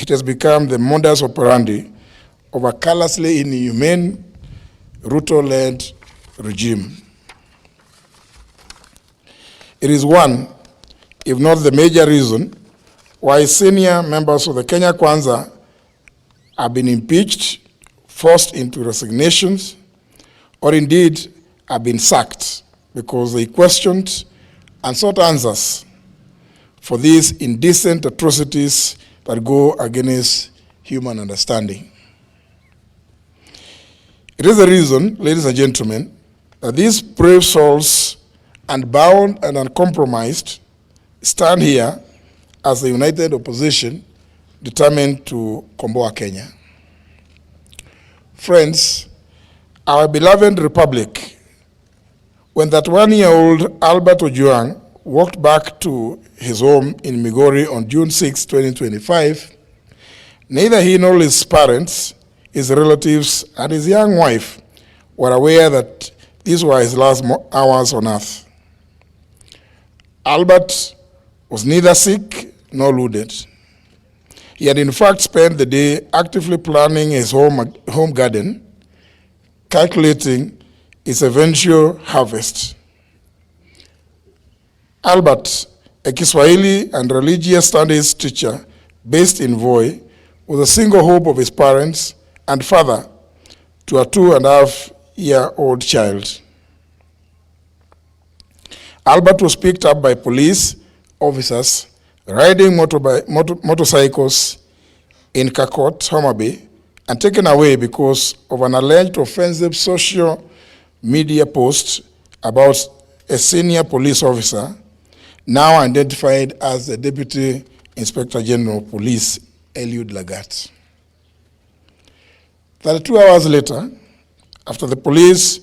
it has become the modus operandi of a callously inhumane Ruto-led regime. It is one, if not the major reason, why senior members of the Kenya Kwanza have been impeached, forced into resignations, or indeed have been sacked because they questioned and sought answers for these indecent atrocities that go against human understanding. It is the reason, ladies and gentlemen, that these brave souls, unbound and uncompromised, stand here as the united opposition determined to komboa Kenya. Friends, our beloved republic, when that one-year-old Albert Ojwang walked back to his home in Migori on June 6, 2025, neither he nor his parents, his relatives, and his young wife were aware that these were his last hours on earth. Albert was neither sick nor wounded. He had in fact spent the day actively planning his home garden, calculating its eventual harvest. Albert, a Kiswahili and religious studies teacher based in Voi, was a single hope of his parents and father to a 2.5-year-old child. Albert was picked up by police officers riding motorcycles in Kakot, Homa Bay, and taken away because of an alleged offensive social media post about a senior police officer, now identified as the Deputy Inspector General of Police, DIG Langat. 32 hours later, after the police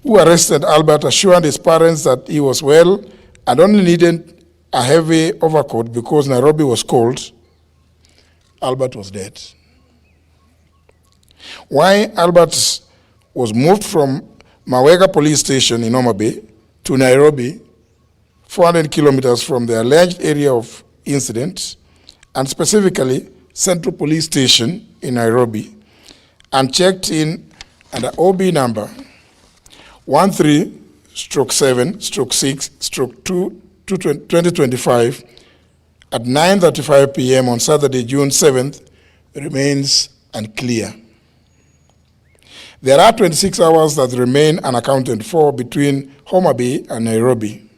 who arrested Albert assured his parents that he was well and only needed a heavy overcoat because Nairobi was cold, Albert was dead. Why Albert was moved from Mawega police station in Homa Bay to Nairobi, 400 kilometers from the alleged area of incident, and specifically Central Police Station in Nairobi, and checked in under OB number 13/7/6/2025 at 9:35 p.m. on Saturday, June 7th, remains unclear. There are 26 hours that remain unaccounted for between Homa Bay and Nairobi.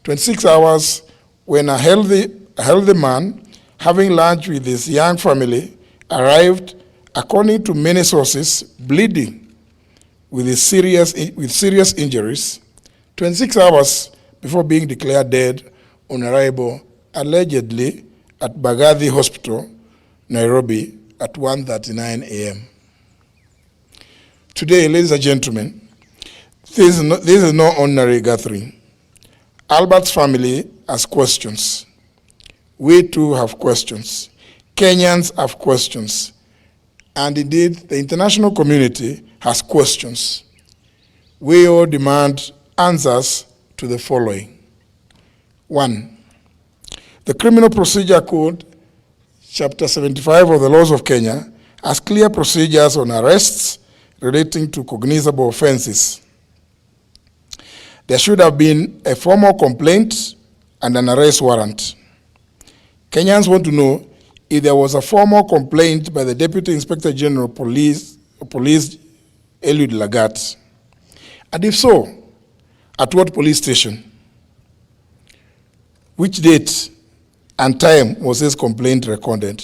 26 hours when a healthy man, having lunch with his young family, arrived, according to many sources, bleeding with serious injuries, 26 hours before being declared dead on arrival, allegedly at Bagathi Hospital, Nairobi, at 1:39 a.m. Today, ladies and gentlemen, this is no ordinary gathering. Albert's family has questions. We too have questions. Kenyans have questions. And indeed, the international community has questions. We all demand answers to the following. 1, the Criminal Procedure Code, Chapter 75 of the Laws of Kenya, has clear procedures on arrests relating to cognizable offenses. There should have been a formal complaint and an arrest warrant. Kenyans want to know if there was a formal complaint by the Deputy Inspector General of Police, DIG Langat, and if so, at what police station? Which date and time was this complaint recorded?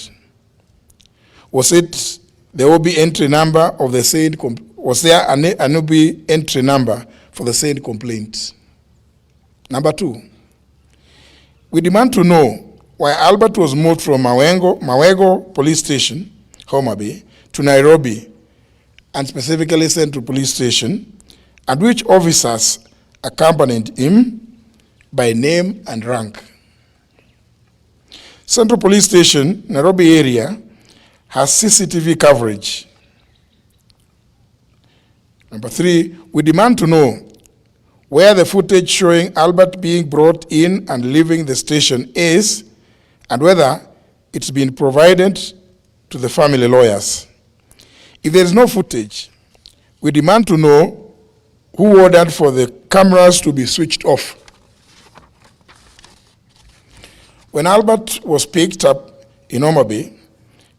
Was it the OB entry number of the said was there an OB entry number for the said complaint? Number 2, we demand to know why Albert was moved from Mawego Police Station, Homa Bay, to Nairobi, and specifically Central Police Station, and which officers accompanied him by name and rank. Central Police Station, Nairobi area, has CCTV coverage. Number 3, we demand to know where the footage showing Albert being brought in and leaving the station is, and whether it's been provided to the family lawyers. If there is no footage, we demand to know who ordered for the cameras to be switched off. When Albert was picked up in Omabay,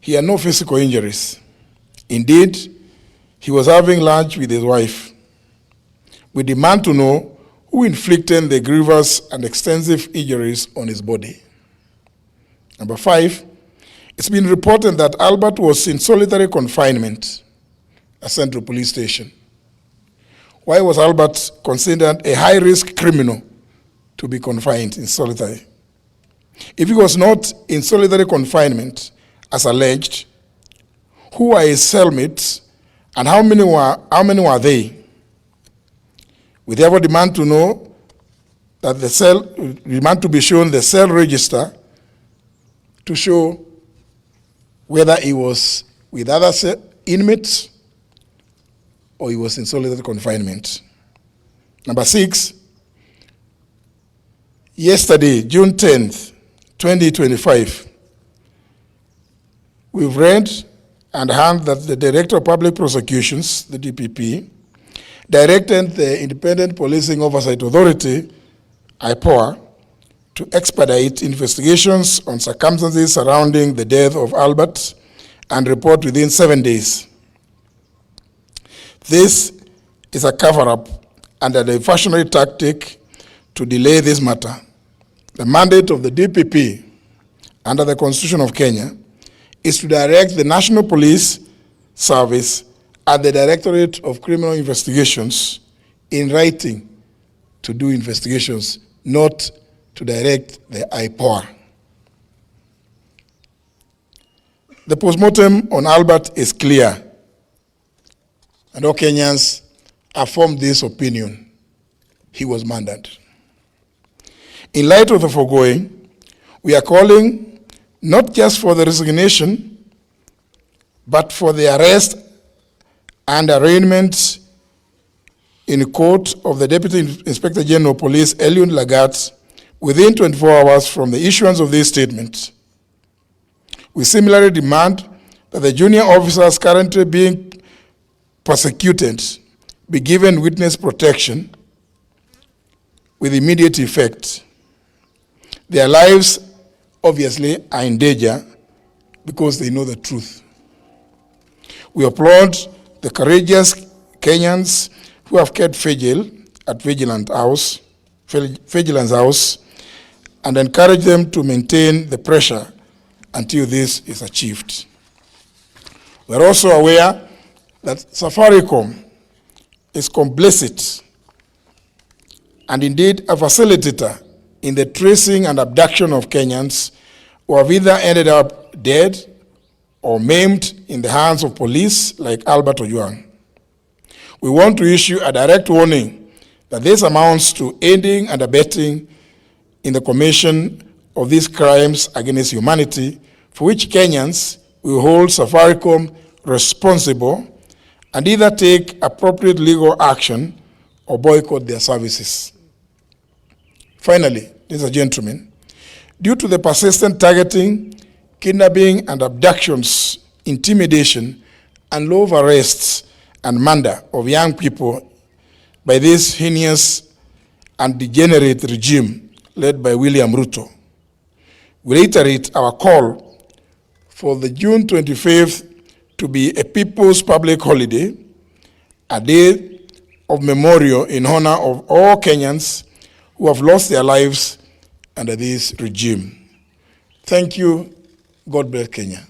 he had no physical injuries. Indeed, he was having lunch with his wife. We demand to know who inflicted the grievous and extensive injuries on his body. Number 5, it's been reported that Albert was in solitary confinement at Central Police Station. Why was Albert considered a high-risk criminal to be confined in solitary? If he was not in solitary confinement, as alleged, who are his cellmates and how many were they? We therefore demand to know that demand to be shown the cell register to show whether he was with other inmates or he was in solitary confinement. Number 6, yesterday, June 10th, 2025, we've read and heard that the Director of Public Prosecutions, the DPP, directed the Independent Policing Oversight Authority, IPOA, to expedite investigations on circumstances surrounding the death of Albert and report within 7 days. This is a cover-up and a diversionary tactic to delay this matter. The mandate of the DPP under the Constitution of Kenya is to direct the National Police Service and the Directorate of Criminal Investigations in writing to do investigations, not to direct the IPOA. The postmortem on Albert is clear, and all Kenyans have formed this opinion. He was murdered. In light of the foregoing, we are calling not just for the resignation, but for the arrest and arraignment in court of the Deputy Inspector General of Police, Eliud Lagat, within 24 hours from the issuance of this statement. We similarly demand that the junior officers currently being persecuted be given witness protection with immediate effect. Their lives obviously are in danger because they know the truth. We applaud the courageous Kenyans who have kept vigil at Vigilance House and encourage them to maintain the pressure until this is achieved. We are also aware that Safaricom is complicit and indeed a facilitator in the tracing and abduction of Kenyans who have either ended up dead or maimed in the hands of police like Albert Ojwang. We want to issue a direct warning that this amounts to aiding and abetting in the commission of these crimes against humanity, for which Kenyans will hold Safaricom responsible and either take appropriate legal action or boycott their services. Finally, ladies and gentlemen, due to the persistent targeting, kidnapping and abductions, intimidation, and love arrests and murder of young people by this heinous and degenerate regime led by William Ruto, we reiterate our call for the June 25th to be a people's public holiday, a day of memorial in honor of all Kenyans who have lost their lives under this regime. Thank you. God bless Kenya.